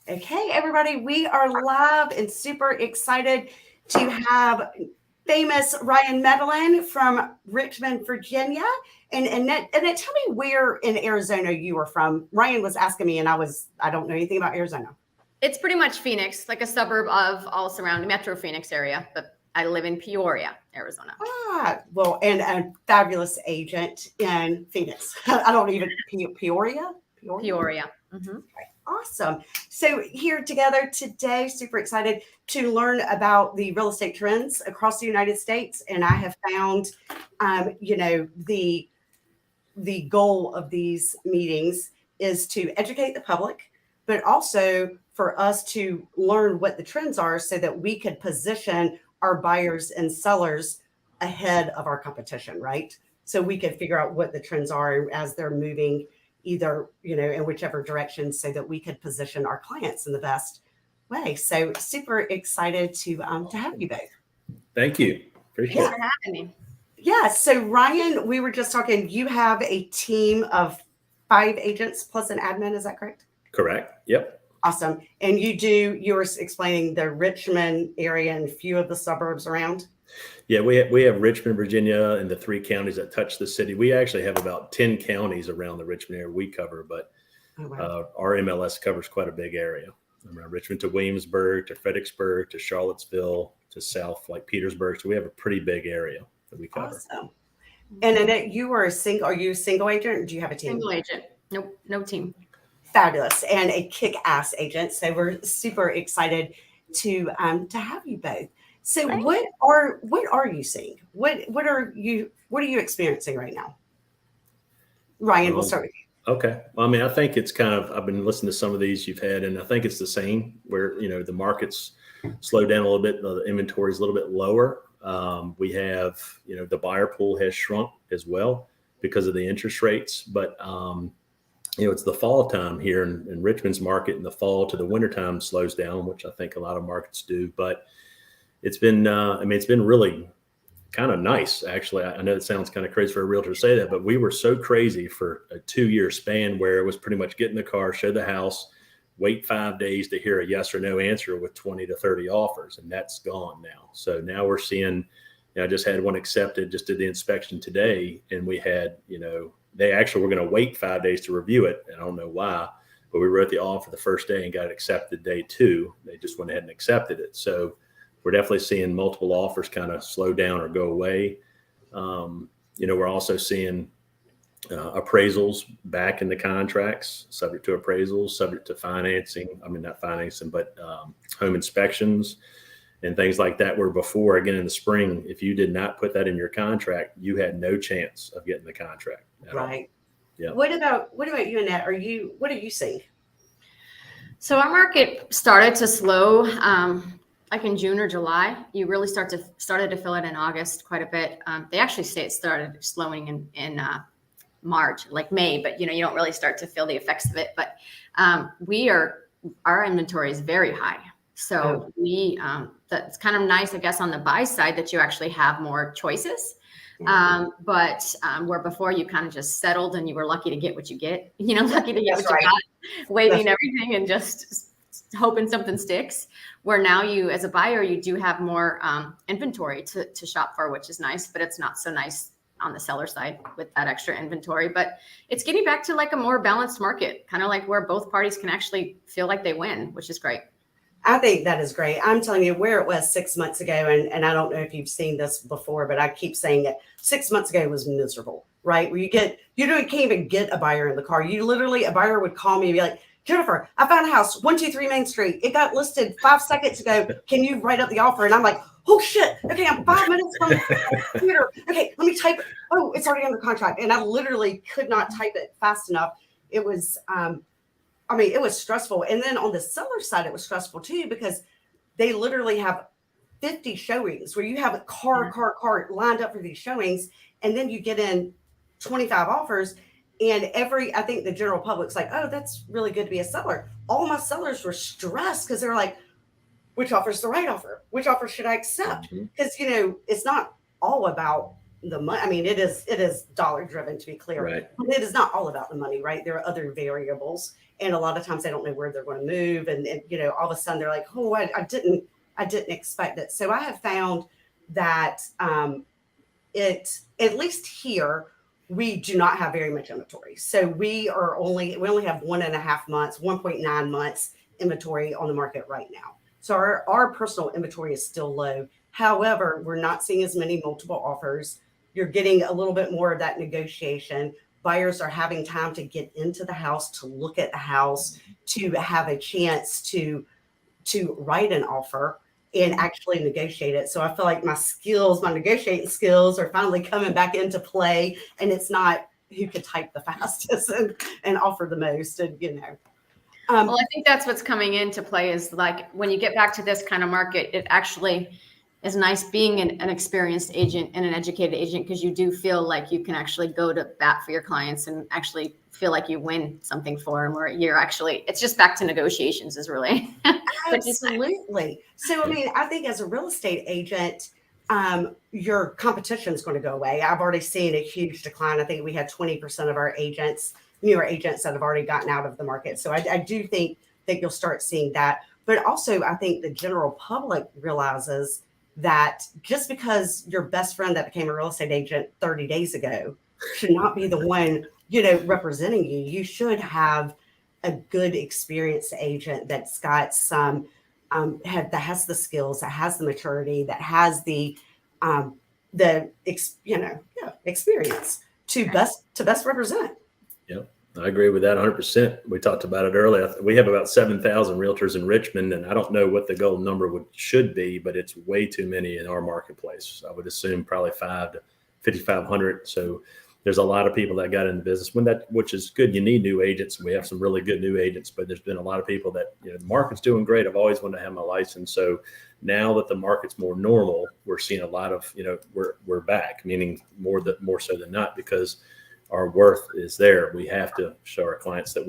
Okay, everybody, we are live and super excited to have famous Ryan Medlin from Richmond, Virginia. And Annette, tell me where in Arizona you are from. Ryan was asking me, and I don't know anything about Arizona. It's pretty much Phoenix, like a suburb of all surrounding Metro Phoenix area, but I live in Peoria, Arizona. Well, and a fabulous agent in Phoenix. I don't even, Peoria? Peoria. Mm-hmm. Awesome. So here together today, super excited to learn about the real estate trends across the United States. And I have found, the goal of these meetings is to educate the public, but also for us to learn what the trends are so that we could position our buyers and sellers ahead of our competition, right? So we could figure out what the trends are as they're moving either, in whichever direction so that we could position our clients in the best way. So super excited to have you both. Thank you. Appreciate Thanks for having me. Yeah. So Ryan, we were just talking, you have a team of 5 agents plus an admin. Is that correct? Correct. Yep. Awesome. And you were explaining the Richmond area and a few of the suburbs around. Yeah, we have Richmond, Virginia, and the 3 counties that touch the city. We actually have about 10 counties around the Richmond area we cover, but our MLS covers quite a big area. Around Richmond to Williamsburg, to Fredericksburg, to Charlottesville, to South like Petersburg. So we have a pretty big area that we cover. Awesome. And Annette, you are are you a single agent or do you have a team? Single agent. Nope, no team. Fabulous. And a kick-ass agent. So we're super excited to have you both. So what are you seeing? What are you experiencing right now? Ryan, we'll start with you. Okay. Well, I mean, I think it's I've been listening to some of these you've had, and I think it's the same where, the market's slowed down a little bit. The inventory is a little bit lower. We have, the buyer pool has shrunk as well because of the interest rates, but, it's the fall time here in Richmond's market. In the fall to the wintertime slows down, which I think a lot of markets do, but it's been, it's been really kind of nice, actually. I know it sounds kind of crazy for a realtor to say that, but we were so crazy for a 2-year span where it was pretty much get in the car, show the house, wait 5 days to hear a yes or no answer with 20 to 30 offers. And that's gone now. So now we're seeing, I just had one accepted, just did the inspection today. And we had, they actually were going to wait 5 days to review it. And I don't know why, but we wrote the offer the first day and got it accepted day 2. They just went ahead and accepted it. So we're definitely seeing multiple offers kind of slow down or go away. We're also seeing appraisals back in the contracts, subject to appraisals, subject to financing. I mean, not financing, but home inspections and things like that. Where before, again, in the spring, if you did not put that in your contract, you had no chance of getting the contract. Right. Yeah. What about you, Annette? What are you seeing? So our market started to slow. Like in June or July, you really started to feel it in August quite a bit. They actually say it started slowing in March, like May, but you don't really start to feel the effects of it. But our inventory is very high. So that's kind of nice, I guess, on the buy side that you actually have more choices. But where before you kind of just settled and you were lucky to get what you get, lucky to get what you got, waiting everything and just hoping something sticks. Where now you, as a buyer, you do have more inventory to shop for, which is nice, but it's not so nice on the seller side with that extra inventory. But it's getting back to like a more balanced market, kind of like where both parties can actually feel like they win, which is great. I think that is great. I'm telling you where it was 6 months ago. And I don't know if you've seen this before, but I keep saying it. 6 months ago was miserable, right? Where you can't even get a buyer in the car. A buyer would call me and be like, Jennifer, I found a house, 123 Main Street. It got listed 5 seconds ago. Can you write up the offer? And I'm like, oh shit. Okay, I'm 5 minutes from the computer. Okay, let me type it. Oh, it's already under contract. And I literally could not type it fast enough. It was, it was stressful. And then on the seller side, it was stressful too, because they literally have 50 showings where you have a car lined up for these showings. And then you get in 25 offers. And I think the general public's like, oh, that's really good to be a seller. All my sellers were stressed because they're like, which offer is the right offer? Which offer should I accept? Because, it's not all about, the money. I mean, it is dollar driven, to be clear. Right. But it is not all about the money, right? There are other variables, and a lot of times they don't know where they're going to move, and all of a sudden they're like, oh, I didn't expect it. So I have found that it, at least here, we do not have very much inventory. So we only have 1.5 months, 1.9 months inventory on the market right now. So our personal inventory is still low. However, we're not seeing as many multiple offers. You're getting a little bit more of that negotiation. Buyers are having time to get into the house, to look at the house, to have a chance to write an offer and actually negotiate it. So I feel like my negotiating skills are finally coming back into play, and it's not who could type the fastest and offer the most, and well, I think that's what's coming into play is like when you get back to this kind of market, it actually is nice being an experienced agent and an educated agent, because you do feel like you can actually go to bat for your clients and actually feel like you win something for them, or it's just back to negotiations is really. Absolutely. So, I mean, I think as a real estate agent, your competition is going to go away. I've already seen a huge decline. I think we had 20% of our newer agents that have already gotten out of the market. So I do think that you'll start seeing that. But also, I think the general public realizes that just because your best friend that became a real estate agent 30 days ago should not be the one, representing you. You should have a good experienced agent that's got some, that has the skills, that has the maturity, that has the experience to best represent. Yep. I agree with that 100%. We talked about it earlier. We have about 7,000 realtors in Richmond, and I don't know what the goal number should be, but it's way too many in our marketplace. I would assume probably 5,000 to 5,500. So there's a lot of people that got in the business which is good. You need new agents. We have some really good new agents, but there's been a lot of people that, the market's doing great. I've always wanted to have my license. So now that the market's more normal, we're seeing a lot of, we're back, meaning more so than not, because our worth is there. We have to show our clients that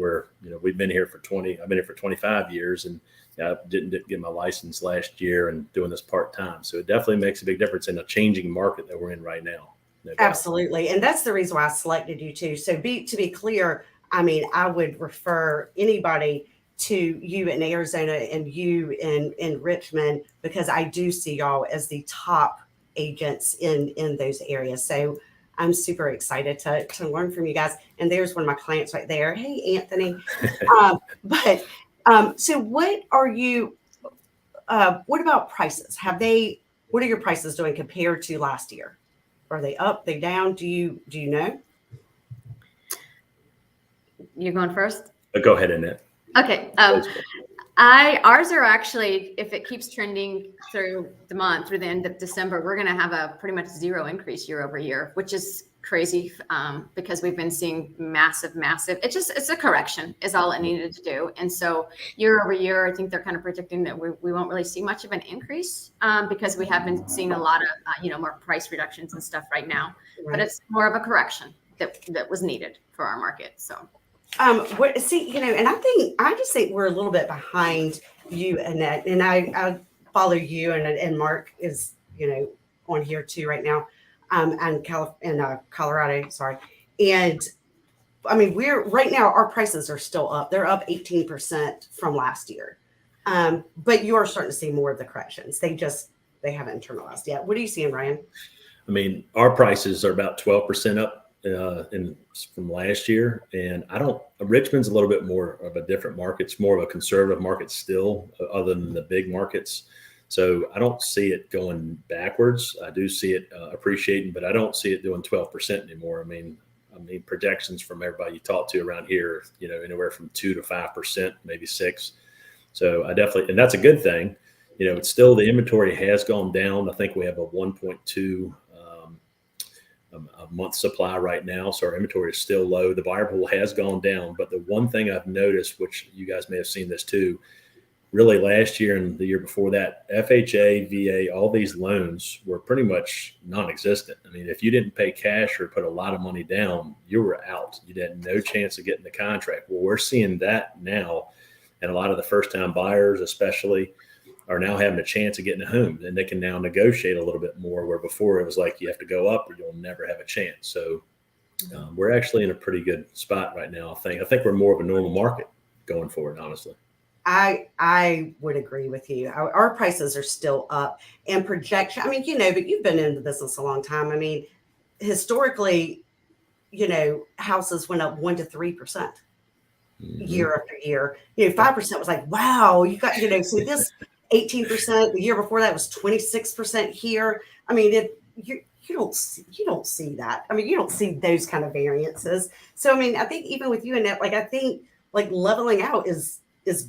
we've been here I've been here for 25 years, and I didn't get my license last year and doing this part-time. So it definitely makes a big difference in a changing market that we're in right now. No doubt. Absolutely. And that's the reason why I selected you too. So to be clear, I mean, I would refer anybody to you in Arizona and you in Richmond, because I do see y'all as the top agents in those areas. So I'm super excited to learn from you guys. And there's one of my clients right there. Hey, Anthony. So what about prices? What are your prices doing compared to last year? Are they up, they down? Do you know? You're going first? Go ahead, Annette. Okay. Ours are actually, if it keeps trending through the end of December, we're going to have a pretty much zero increase year over year, which is crazy because we've been seeing massive. It's a correction is all it needed to do. And so year over year, I think they're kind of predicting that we won't really see much of an increase because we have been seeing a lot of, more price reductions and stuff right now, right. But it's more of a correction that was needed for our market. So. And I just think we're a little bit behind you, Annette, and I follow you, and Mark is, on here too right now, and Colorado, sorry. And I mean, right now our prices are still up. They're up 18% from last year. But you are starting to see more of the corrections. They haven't internalized yet. What are you seeing, Ryan? I mean, our prices are about 12% up. From last year, and Richmond's a little bit more of a different market. It's more of a conservative market still, other than the big markets. So I don't see it going backwards. I do see it appreciating, but I don't see it doing 12% anymore. I mean, projections from everybody you talk to around here, anywhere from 2 to 5%, maybe 6. So and that's a good thing. It's still, the inventory has gone down. I think we have a 1.2 a month supply right now. So our inventory is still low. The buyer pool has gone down. But the one thing I've noticed, which you guys may have seen this too, really last year and the year before that, FHA, VA, all these loans were pretty much non-existent. I mean, if you didn't pay cash or put a lot of money down, you were out. You had no chance of getting the contract. Well, we're seeing that now. And a lot of the first-time buyers, especially, are now having a chance of getting a home, and they can now negotiate a little bit more, where before it was like you have to go up or you'll never have a chance. So we're actually in a pretty good spot right now. I think we're more of a normal market going forward, honestly. I would agree with you. Our prices are still up, and projection. I mean, but you've been in the business a long time. I mean, historically, houses went up 1% to 3% year after year. 5% was like, wow, you got, so this 18%. The year before that was 26% here. I mean, you don't see that. I mean, you don't see those kind of variances. So I mean, I think even with you, Annette, I think leveling out is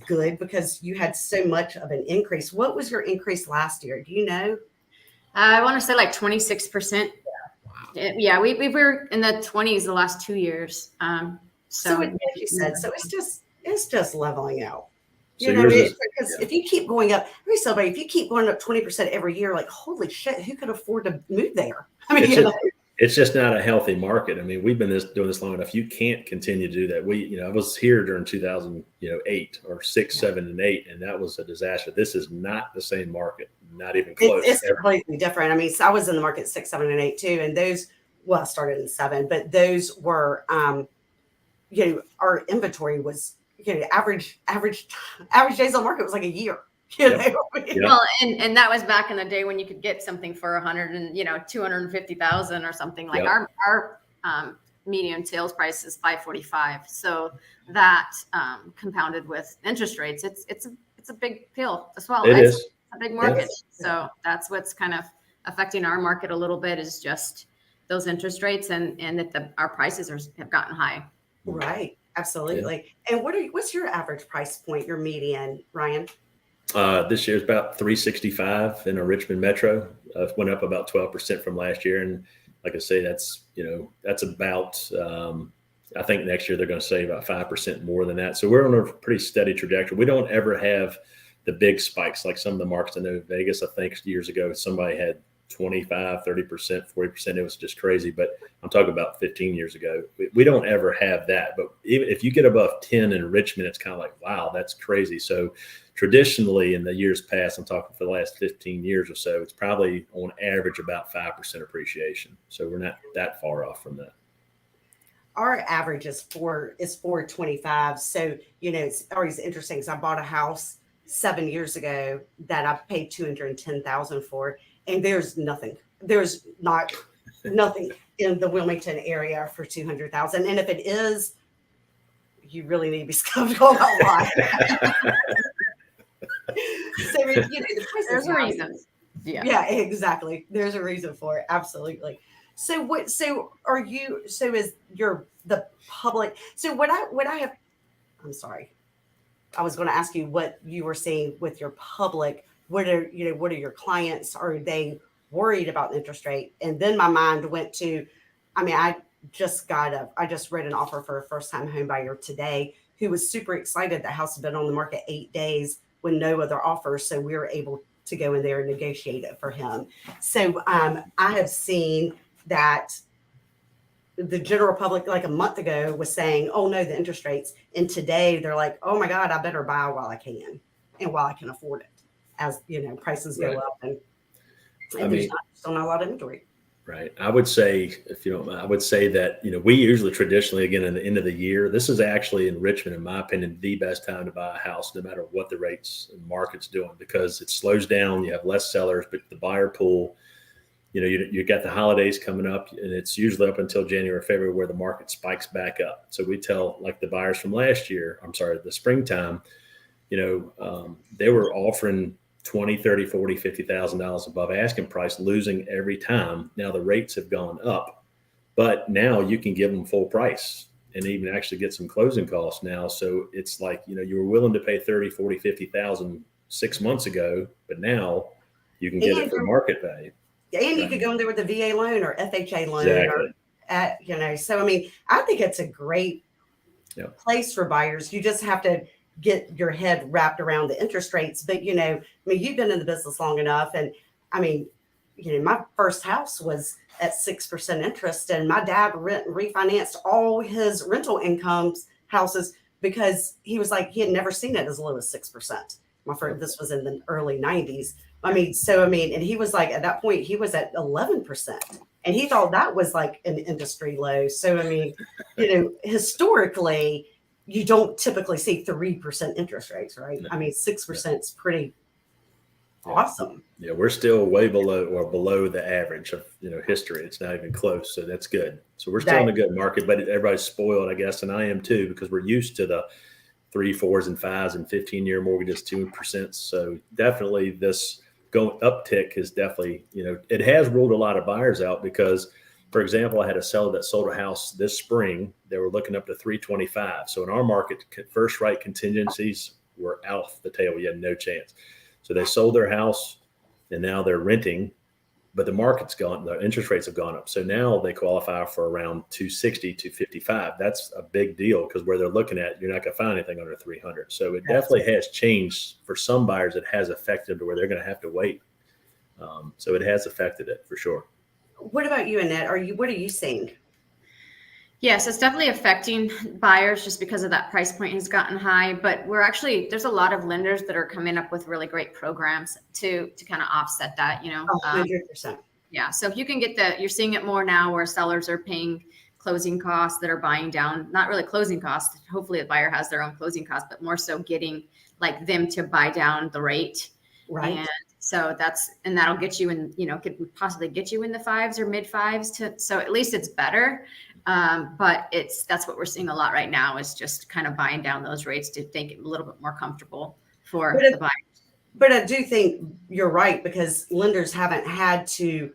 good because you had so much of an increase. What was your increase last year? Do you know? I want to say 26%. Yeah, we were in the 20s the last 2 years. So as you said, so it's just leveling out. So because if you keep going up, let me somebody, if you keep going up 20% every year, holy shit, who could afford to move there? I mean, it's just not a healthy market. I mean, we've been doing this long enough. You can't continue to do that. I was here during 2008 or 6, 7, and 8, and that was a disaster. This is not the same market, not even close. It's completely different. I mean, so I was in the market 6, 7, and 8 too, and those. Well, I started in 7, but those were, our inventory was, average days on market was like a year. Well, and that was back in the day when you could get something for 100 and 250,000 or something. Like our median sales price is 545. So that compounded with interest rates, it's a big pill as well. It's a big market. Yes. So that's what's kind of affecting our market a little bit, is just those interest rates and that our prices have gotten high. Right. Absolutely. Yeah. And what's your average price point, your median, Ryan? This year's about 365 in a Richmond metro. Went up about 12% from last year. And like I say, that's about, I think next year they're going to say about 5% more than that. So we're on a pretty steady trajectory. We don't ever have the big spikes like some of the markets. I know Vegas, I think years ago, somebody had 25, 30%, 40%. It was just crazy. But I'm talking about 15 years ago. We don't ever have that. But even if you get above 10 in Richmond, it's kind of like, wow, that's crazy. So traditionally in the years past, I'm talking for the last 15 years or so, it's probably on average about 5% appreciation. So we're not that far off from that. Our average is 425. So, it's always interesting because I bought a house 7 years ago that I paid $210,000 for. And there's nothing. There's nothing in the Wilmington area for $200,000. And if it is, you really need to be skeptical about why. So the price there's a reason. Yeah, exactly. There's a reason for it. Absolutely. So is the public? So what I have. I'm sorry. I was going to ask you what you were seeing with your public. What are your clients? Are they worried about the interest rate? And then my mind went to, I just read an offer for a first-time home buyer today who was super excited. The house had been on the market 8 days with no other offers. So we were able to go in there and negotiate it for him. So I have seen that the general public, like a month ago, was saying, oh no, the interest rates. And today they're like, oh my God, I better buy while I can and while I can afford it. As prices go up and there's still not a lot of inventory. Right. I would say, that, we usually traditionally, again, in the end of the year, this is actually in Richmond, in my opinion, the best time to buy a house, no matter what the rates and market's doing, because it slows down. You have less sellers, but the buyer pool, you got the holidays coming up, and it's usually up until January, February, where the market spikes back up. So we tell the buyers from the springtime, they were offering $20,000, $30,000, $40,000, $50,000 above asking price, losing every time. Now the rates have gone up, but now you can give them full price and even actually get some closing costs now. So it's like, you were willing to pay 30, 40, 50,000 6 months ago, but now you can get it for market value. And you could go in there with a VA loan or FHA loan. Exactly. So, I think it's a great place for buyers. You just have to get your head wrapped around the interest rates. But, you've been in the business long enough. And my first house was at 6% interest, and my dad refinanced all his rental houses because he was like, he had never seen it as low as 6%. This was in the early 90s. And he was like, at that point, he was at 11%. And he thought that was like an industry low. So, historically, you don't typically see 3% interest rates, right? No. 6% is pretty awesome. Yeah, we're still way below the average of history. It's not even close, so that's good. So we're still in a good market, but everybody's spoiled, I guess, and I am too, because we're used to the 3, 4s, and 5s and 15-year mortgages 2%. So definitely this uptick is definitely it has ruled a lot of buyers out because, for example, I had a seller that sold a house this spring. They were looking up to 325. So in our market, first right contingencies were out the tail. You had no chance. So they sold their house and now they're renting, but the market's gone, the interest rates have gone up. So now they qualify for around 260, 255. That's a big deal because where they're looking at, you're not going to find anything under 300. So it definitely has changed for some buyers. It has affected to where they're going to have to wait. So it has affected it for sure. What about you, Annette? What are you seeing? Yes, it's definitely affecting buyers just because of that price point has gotten high. But there's a lot of lenders that are coming up with really great programs to kind of offset that, 100%. Yeah. So if you can you're seeing it more now where sellers are paying closing costs that are buying down, not really closing costs. Hopefully the buyer has their own closing costs, but more so getting like them to buy down the rate. Right. And so that'll get you in, could possibly get you in the 5s or mid 5s so at least it's better. But that's what we're seeing a lot right now is just kind of buying down those rates to make it a little bit more comfortable for the buyers. But I do think you're right because lenders haven't had to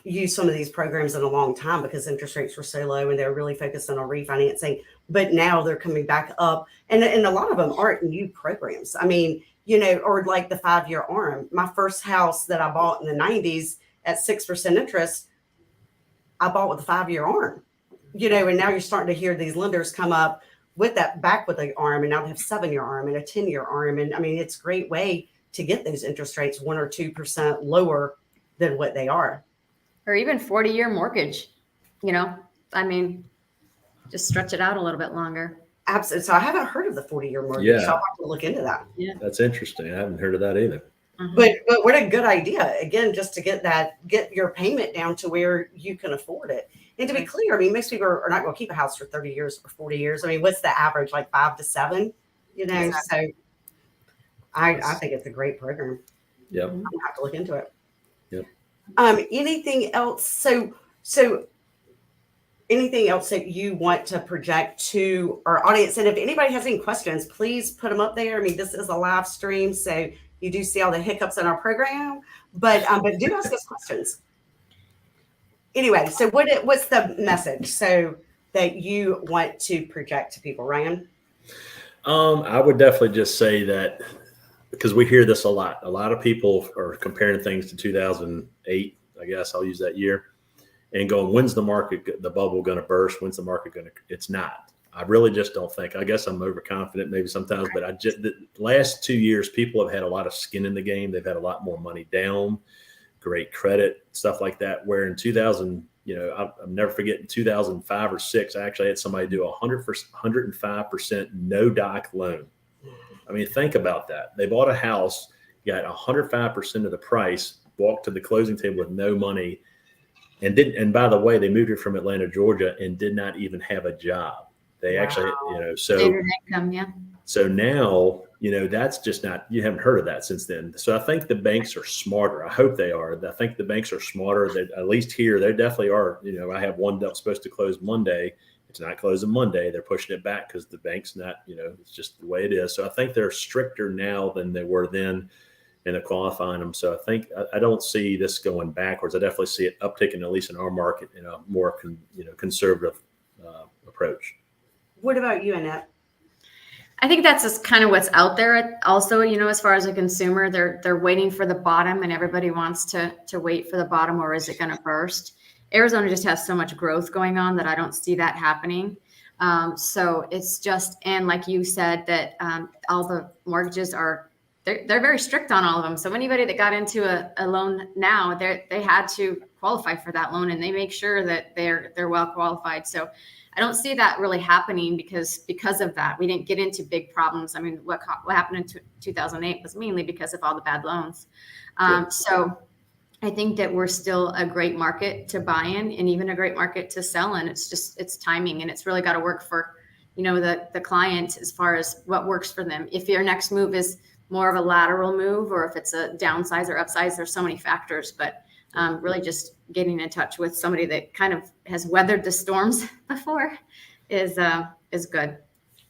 use some of these programs in a long time because interest rates were so low and they're really focusing on refinancing. But now they're coming back up, and a lot of them aren't new programs. Or like the 5-year ARM. My first house that I bought in the 90s at 6% interest, I bought with a 5-year ARM, and now you're starting to hear these lenders come up with that back with the ARM, and now they have 7-year ARM and a 10-year ARM. And it's a great way to get those interest rates 1 or 2% lower than what they are. Or even 40-year mortgage, just stretch it out a little bit longer. Absolutely. So I haven't heard of the 40-year mortgage. Yeah. So I'll have to look into that. Yeah. That's interesting. I haven't heard of that either. Mm-hmm. But what a good idea. Again, just to get your payment down to where you can afford it. And to be clear, most people are not going to keep a house for 30 years or 40 years. What's the average? Like 5 to 7, Exactly. So I think it's a great program. Yep. I'm going to have to look into it. Yep. Anything else? So anything else that you want to project to our audience? And if anybody has any questions, please put them up there. This is a live stream, so you do see all the hiccups in our program, but do ask us questions. Anyway, so what's the message so that you want to project to people, Ryan? I would definitely just say that because we hear this a lot. A lot of people are comparing things to 2008. I guess I'll use that year. And going, when's the bubble going to burst? When's the market going to? It's not. I really just don't think. I guess I'm overconfident maybe sometimes, but the last 2 years, people have had a lot of skin in the game. They've had a lot more money down, great credit, stuff like that. Where in 2000, I'll never forget in 2005 or 6, I actually had somebody do 105% no doc loan. Think about that. They bought a house, got 105% of the price, walked to the closing table with no money. And by the way, they moved here from Atlanta, Georgia, and did not even have a job. They actually, Standard income, yeah. So now, that's just not, you haven't heard of that since then. So I think the banks are smarter. I hope they are. I think the banks are smarter. That at least here, they definitely are. I have one that's supposed to close Monday. It's not closing Monday. They're pushing it back because the bank's not, it's just the way it is. So I think they're stricter now than they were then. And they're qualifying them. So I think I don't see this going backwards. I definitely see it upticking, at least in our market, in a more conservative approach. What about you, Annette? I think that's just kind of what's out there. Also, as far as a consumer, they're waiting for the bottom, and everybody wants to wait for the bottom, or is it going to burst? Arizona just has so much growth going on that I don't see that happening. So it's just, and like you said, that all the mortgages they're very strict on all of them. So anybody that got into a loan now, they had to qualify for that loan, and they make sure that they're well qualified. So I don't see that really happening because of that. We didn't get into big problems. I mean, what happened in 2008 was mainly because of all the bad loans. So I think that we're still a great market to buy in, and even a great market to sell in. It's timing, and it's really got to work for, the client as far as what works for them. If your next move is more of a lateral move, or if it's a downsize or upsize, there's so many factors, but really just getting in touch with somebody that kind of has weathered the storms before is good.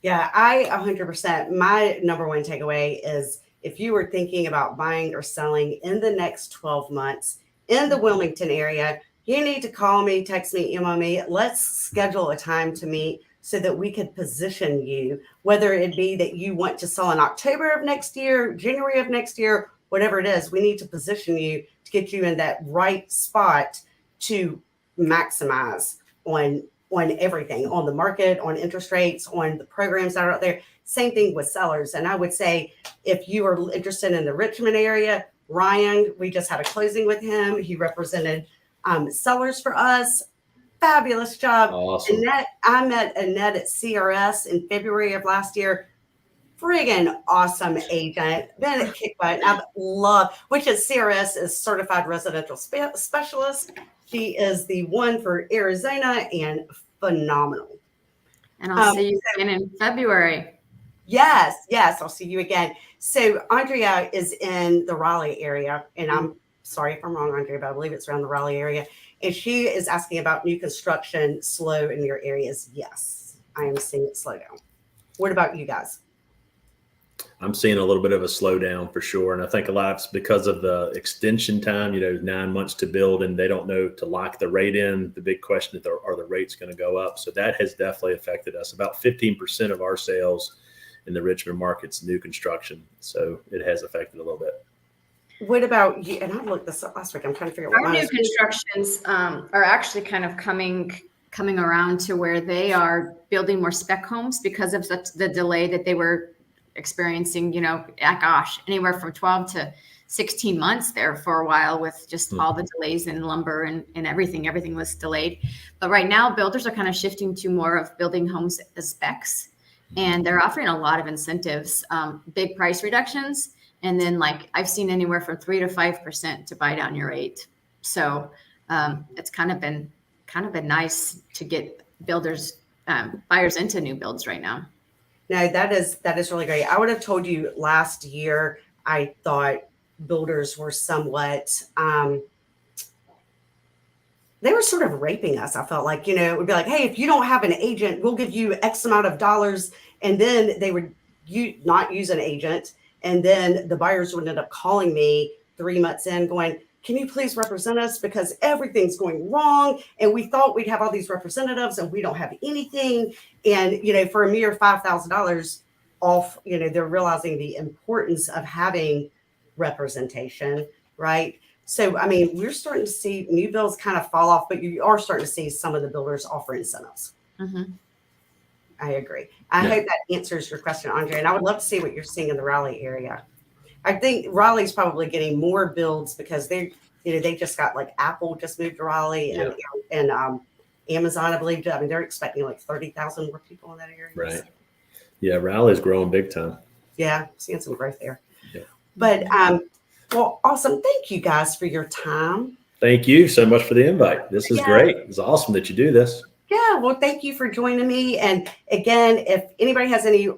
Yeah, I 100%. My number one takeaway is if you were thinking about buying or selling in the next 12 months in the Wilmington area, you need to call me, text me, email me. Let's schedule a time to meet so that we could position you, whether it be that you want to sell in October of next year, January of next year, whatever it is. We need to position you to get you in that right spot to maximize on everything, on the market, on interest rates, on the programs that are out there. Same thing with sellers. And I would say if you are interested in the Richmond area, Ryan, we just had a closing with him. He represented sellers for us. Fabulous job. Awesome. I met Annette at CRS in February of last year. Friggin' awesome agent. Been a kick butt. I love, which is CRS is Certified Residential Specialist. She is the one for Arizona and phenomenal. And I'll see you again in February. Yes. I'll see you again. So Andrea is in the Raleigh area, and I'm sorry if I'm wrong, Andrea, but I believe it's around the Raleigh area. And she is asking about new construction slow in your areas. Yes, I am seeing it slow down. What about you guys? I'm seeing a little bit of a slowdown for sure. And I think a lot of it's because of the extension time, 9 months to build, and they don't know to lock the rate in. The big question is, are the rates going to go up? So that has definitely affected us. About 15% of our sales in the Richmond market's new construction. So it has affected a little bit. What about you? And I looked this up last week. I'm trying to figure out Our new constructions are actually kind of coming around to where they are building more spec homes because of the delay that they were experiencing, anywhere from 12 to 16 months there for a while with just all the delays in lumber and everything. Everything was delayed. But right now, builders are kind of shifting to more of building homes as specs, and they're offering a lot of incentives, big price reductions. And then I've seen anywhere from 3 to 5% to buy down your rate. So it's kind of been nice to get buyers into new builds right now. No, that is really great. I would have told you last year, I thought builders were somewhat, they were sort of raping us. I felt like, it would be like, hey, if you don't have an agent, we'll give you X amount of dollars. And then they would not use an agent. And then the buyers would end up calling me 3 months in going, can you please represent us? Because everything's going wrong. And we thought we'd have all these representatives and we don't have anything. And, for a mere $5,000 off, they're realizing the importance of having representation, right? So, I mean, we're starting to see new builds kind of fall off, but you are starting to see some of the builders offer incentives. Mm-hmm. I agree. I hope that answers your question, Andrea. And I would love to see what you're seeing in the Raleigh area. I think Raleigh's probably getting more builds because they just got Apple just moved to Raleigh and Amazon, I believe. I mean, they're expecting 30,000 more people in that area. Right. Yeah, Raleigh's growing big time. Yeah, seeing some growth there. Yeah. But well, awesome. Thank you guys for your time. Thank you so much for the invite. This is great. It's awesome that you do this. Yeah, well, thank you for joining me. And again, if anybody has any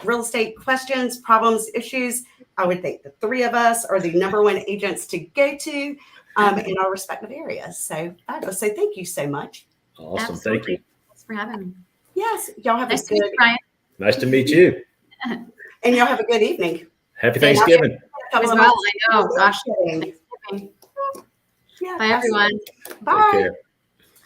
real estate questions, problems, issues, I would think the three of us are the number one agents to go to in our respective areas. So thank you so much. Awesome. Absolutely. Thank you. Thanks for having me. Yes, y'all have Nice a to meet good you, Ryan. Nice to meet you. And y'all have a good evening. Happy Thanksgiving. As well, I know. Gosh, Thanksgiving. Yeah, Bye, everyone. Bye. Take care.